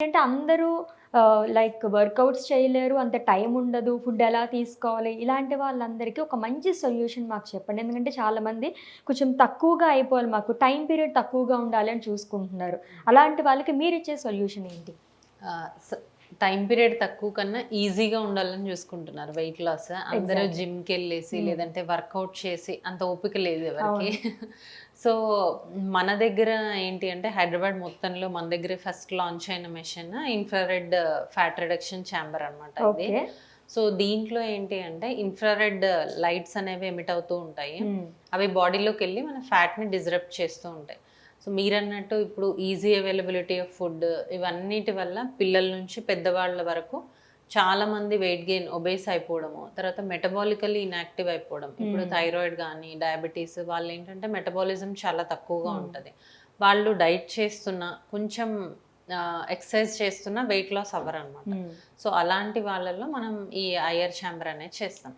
అంటే అందరూ like workouts చేయలేరు. అంత టైం ఉండదు. ఫుడ్ ఎలా తీసుకోవాలి? ఇలాంటి వాళ్ళందరికీ ఒక మంచి సొల్యూషన్ మాకు చెప్పండి. ఎందుకంటే చాలామంది కొంచెం తక్కువగా అయిపోవాలి మాకు టైం పీరియడ్ తక్కువగా ఉండాలి అని చూసుకుంటున్నారు. అలాంటి వాళ్ళకి మీరిచ్చే సొల్యూషన్ ఏంటి? టైం పీరియడ్ తక్కువ కన్నా ఈజీగా ఉండాలని చూసుకుంటున్నారు వెయిట్ లాస్. అందరూ ఎగ్జాక్ట్‌లీ. జిమ్‌కి వెళ్ళేసి లేదంటే వర్కౌట్ చేసి అంత ఓపిక లేదు ఎవరికి. అవును. సో మన దగ్గర ఏంటి అంటే హైదరాబాద్ మొత్తంలో మన దగ్గర ఫస్ట్ లాంచ్ అయిన machine infrared fat reduction chamber అనమాట ఇది. ఓకే. సో దీంట్లో ఏంటి అంటే ఇన్ఫ్రారెడ్ లైట్స్ అనేవి ఎమిట్ అవుతూ ఉంటాయి. హ్మ్. అవి బాడీలోకి వెళ్ళి మన ఫ్యాట్ని డిస్రప్ట్ చేస్తూ ఉంటాయి. సో మీరన్నట్టు ఇప్పుడు ఈజీ అవైలబిలిటీ ఆఫ్ ఫుడ్ ఇవన్నిటి వల్ల పిల్లల నుంచి పెద్దవాళ్ళ వరకు చాలామంది వెయిట్ గెయిన్ ఒబేస్ అయిపోవడము, తర్వాత మెటబాలికల్లీ ఇన్యాక్టివ్ అయిపోవడం. ఇప్పుడు థైరాయిడ్ కానీ డయాబెటీస్ వాళ్ళు ఏంటంటే మెటబాలిజం చాలా తక్కువగా ఉంటుంది. వాళ్ళు డైట్ చేస్తున్నా కొంచెం ఎక్సర్సైజ్ చేస్తున్నా వెయిట్ లాస్ అవ్వరు అనమాట. సో అలాంటి వాళ్ళల్లో మనం ఈ ఐఆర్ ఛాంబర్ అనేది చేస్తాం.